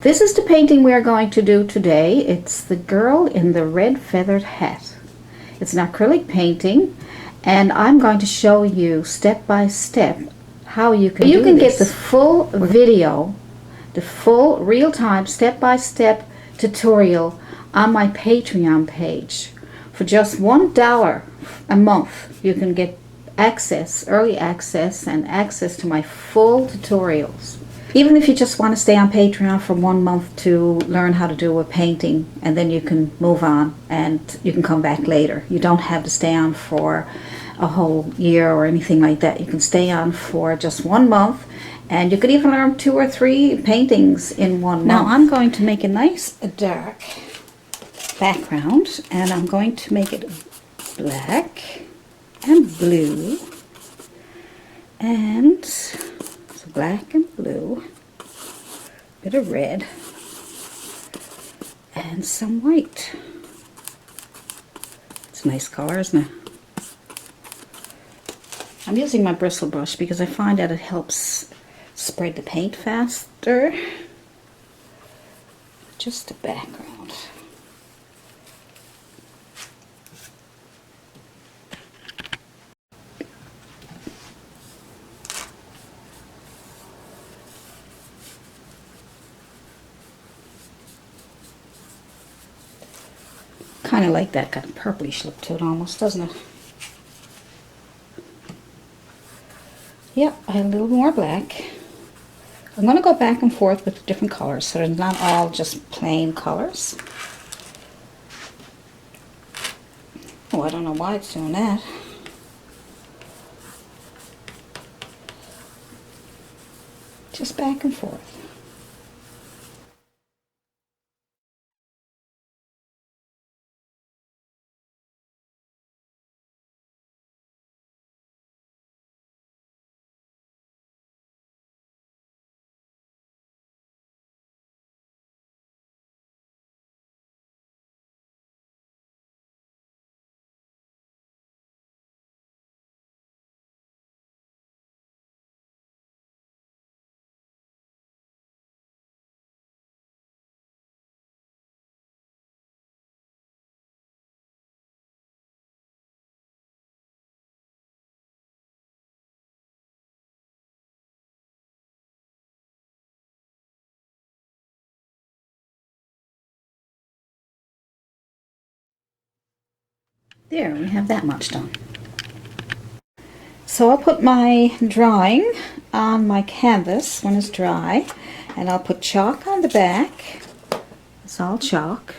This is the painting we are going to do today. It's the girl in the red feathered hat. It's an acrylic painting, and I'm going to show you step by step how you can do this. Get the full video, the full real-time step-by-step tutorial on my Patreon page. For just $1 a month, you can get access, early access, and access to my full tutorials. Even if you just want to stay on Patreon for 1 month to learn how to do a painting, and then you can move on and you can come back later. You don't have to stay on for a whole year or anything like that. You can stay on for just 1 month, and you could even learn 2 or 3 paintings in 1 month. Now I'm going to make a nice dark background, and I'm going to make it black and blue, and black and blue, a bit of red, and some white. It's a nice color, isn't it? I'm using my bristle brush because I find that it helps spread the paint faster. Just the background. Kind of like that, got a purplish look to it almost, doesn't it? Yep, I have a little more black. I'm going to go back and forth with different colors so they're not all just plain colors. Oh, I don't know why it's doing that. Just back and forth. There, we have that much done. So I'll put my drawing on my canvas when it's dry, and I'll put chalk on the back. It's all chalk.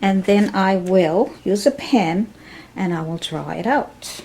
And then I will use a pen and I will draw it out.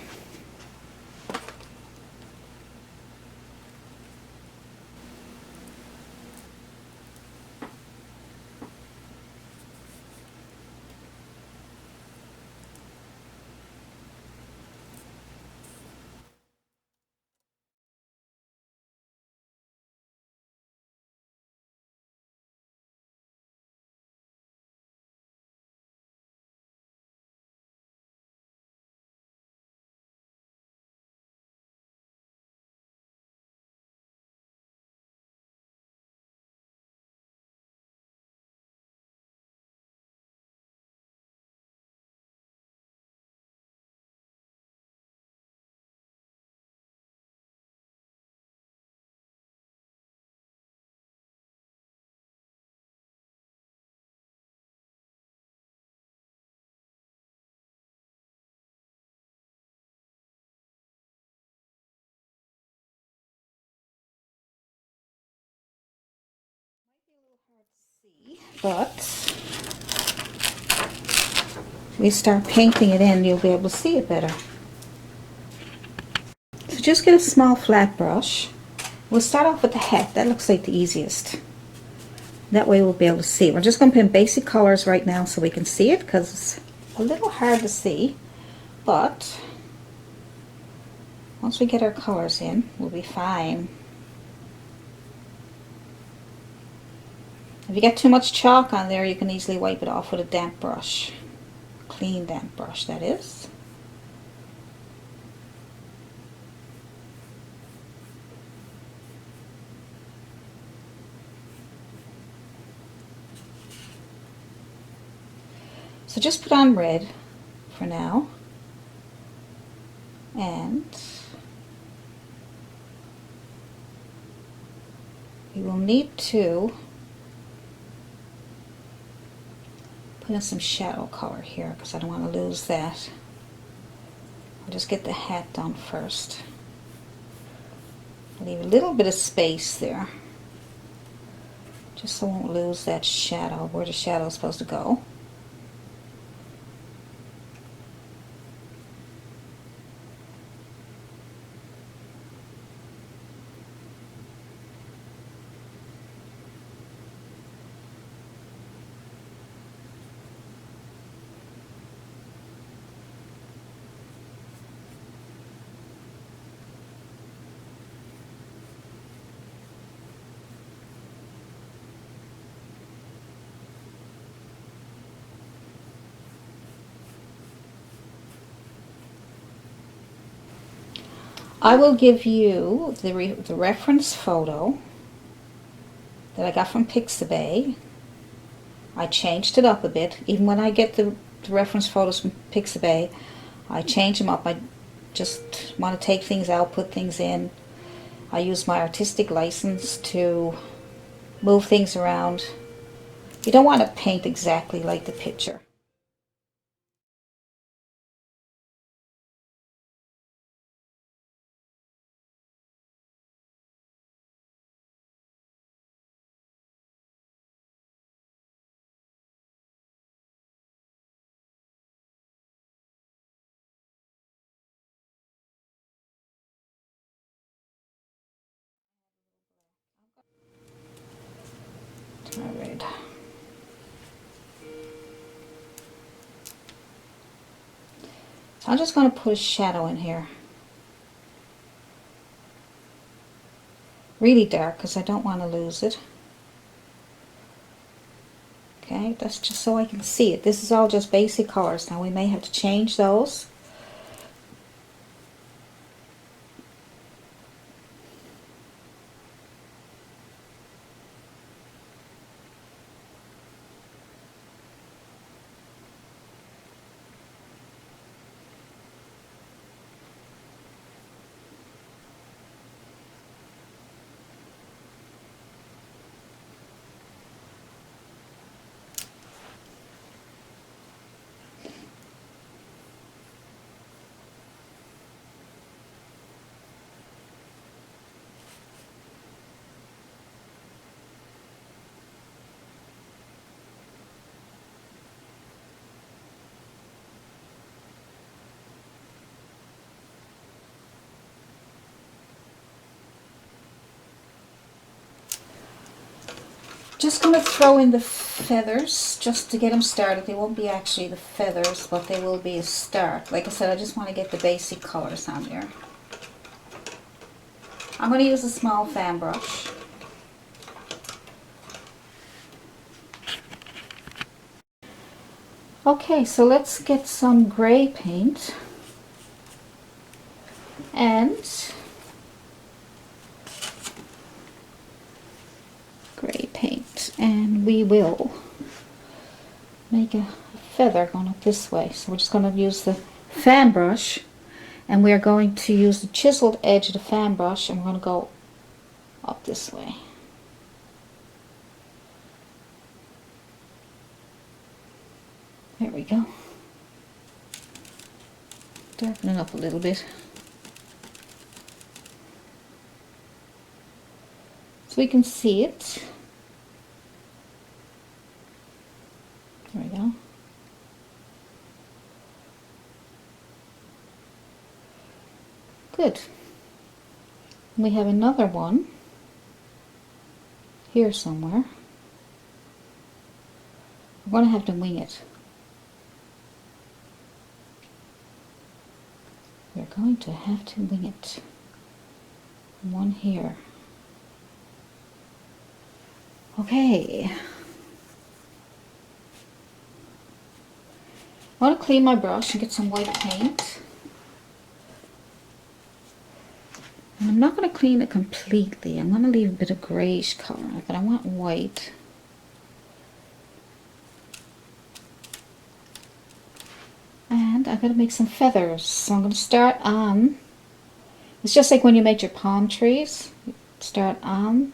But if we start painting it in, you'll be able to see it better. So just get a small flat brush. We'll start off with the hat. That looks like the easiest. That way we'll be able to see. We're just going to put in basic colors right now so we can see it, because it's a little hard to see. But once we get our colors in, we'll be fine. If you get too much chalk on there, you can easily wipe it off with a damp brush. Clean damp brush, that is. So just put on red for now, and you will need to put in some shadow color here because I don't want to lose that. I'll just get the hat done first. Leave a little bit of space there, just so I won't lose that shadow, where the shadow is supposed to go. I will give you the reference photo that I got from Pixabay. I changed it up a bit. Even when I get the reference photos from Pixabay, I change them up. I just want to take things out, put things in. I use my artistic license to move things around. You don't want to paint exactly like the picture. All right. So I'm just going to put a shadow in here. Really dark because I don't want to lose it. Okay, that's just so I can see it. This is all just basic colors. Now we may have to change those. Just going to throw in the feathers just to get them started. They won't be actually the feathers, but they will be a start. Like I said, I just want to get the basic colors on there. I'm going to use a small fan brush. Okay, so let's get some gray paint and gray paint, and we will make a feather going up this way. So we're just going to use the fan brush, and we're going to use the chiseled edge of the fan brush, and we're going to go up this way. There we go. Darken it up a little bit. So we can see it. There we go. Good. We have another one here somewhere. We're going to have to wing it. We're going to have to wing it. One here. Okay. I want to clean my brush and get some white paint. And I'm not going to clean it completely. I'm going to leave a bit of grayish color, but I want white. And I'm going to make some feathers. So I'm going to start on, it's just like when you make your palm trees. You start on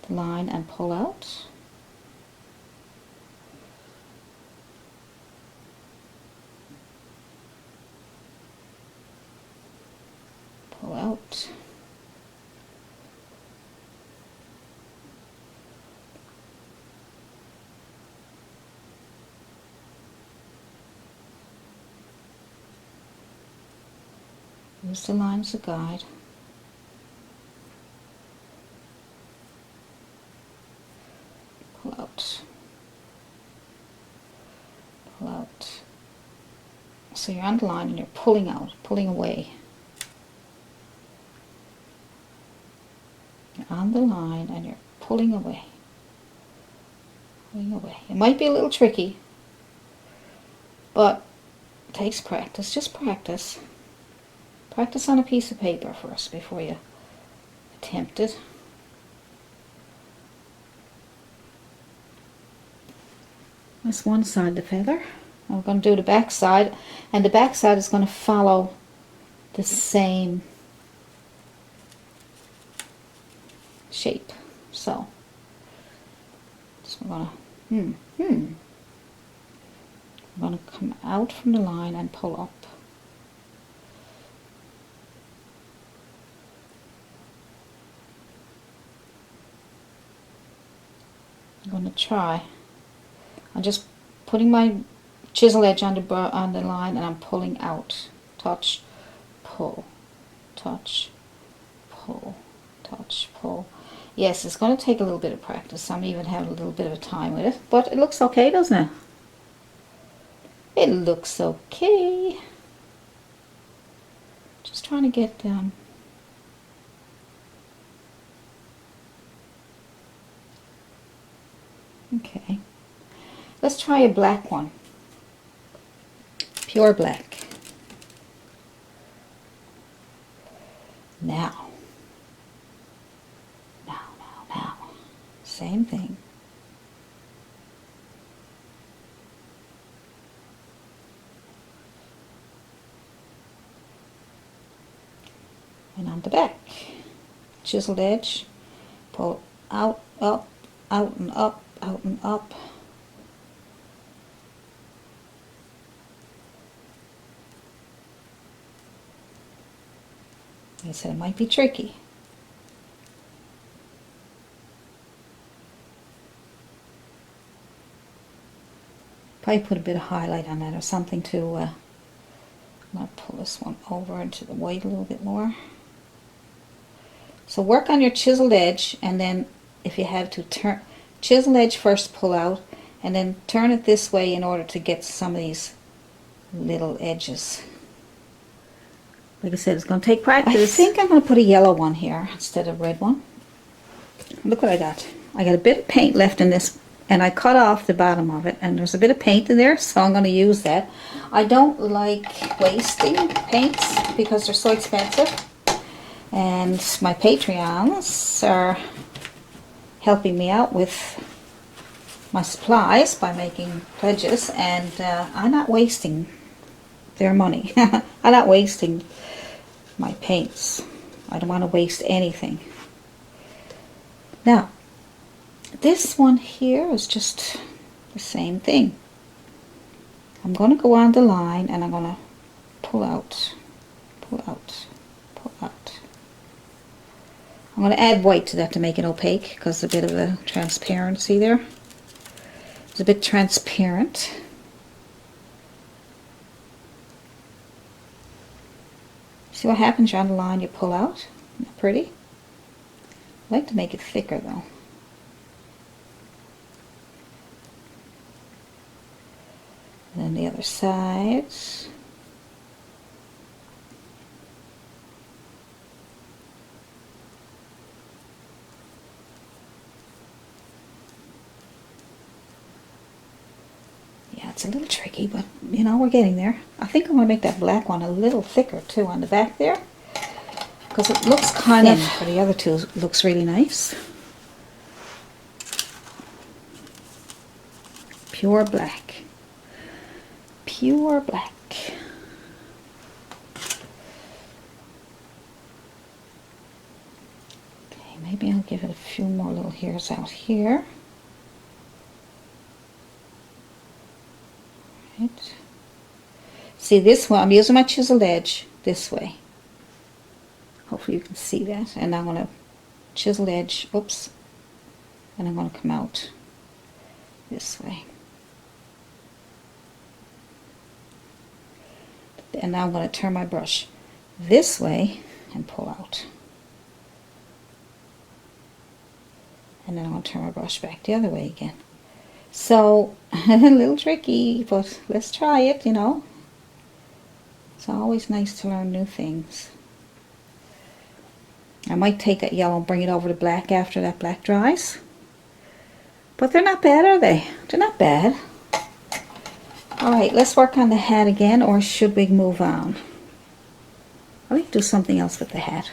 the line and pull out. Pull out. Use the line as a guide. Pull out. Pull out. So you're on the line and you're pulling out, pulling away. You're on the line and you're pulling away. Pulling away. It might be a little tricky, but it takes practice. Just practice. Practice on a piece of paper first before you attempt it. That's one side of the feather. We're going to do the back side, and the back side is going to follow the same shape. So we're going to I'm going to come out from the line and pull up. I'm going to try. I'm just putting my chisel edge on the line and I'm pulling out. Touch, pull, touch, pull, touch, pull. Yes, it's going to take a little bit of practice. I'm even having a little bit of time with it, but it looks okay, doesn't it? It looks okay. Just trying to get down. Okay. Let's try a black one. Pure black. Now. Same thing. And on the back, chiseled edge, pull out, up, out and up, out and up. Like I said, it might be tricky. Probably put a bit of highlight on that or something to, I'm going to pull this one over into the white a little bit more. So work on your chiseled edge, and then if you have to turn, chisel edge first, pull out, and then turn it this way in order to get some of these little edges. Like I said, it's going to take practice. I think I'm going to put a yellow one here instead of a red one. Look what I got. I got a bit of paint left in this, and I cut off the bottom of it, and there's a bit of paint in there, so I'm going to use that. I don't like wasting paints because they're so expensive, and my Patreons are helping me out with my supplies by making pledges, and I'm not wasting their money. I'm not wasting my paints. I don't want to waste anything. Now, this one here is just the same thing. I'm going to go on the line and I'm going to pull out, pull out, pull out. I'm going to add white to that to make it opaque because there's a bit of a transparency there. It's a bit transparent. See what happens? You're on the line, you pull out. Isn't that pretty? I like to make it thicker though. And then the other side. Yeah, it's a little tricky, but you know, we're getting there. I think I'm going to make that black one a little thicker too on the back there, because it looks kind of, for the other two, it looks really nice. Pure black. Pure black. few more little hairs out here. Right. See this one, I'm using my chiseled edge this way. Hopefully you can see that. And I'm going to chisel edge, oops, and I'm going to come out this way. And now I'm going to turn my brush this way and pull out. And then I'm going to turn my brush back the other way again. So, a little tricky, but let's try it, you know. It's always nice to learn new things. I might take that yellow and bring it over to black after that black dries. But they're not bad, are they? They're not bad. Alright, let's work on the hat again, or should we move on? I think do something else with the hat.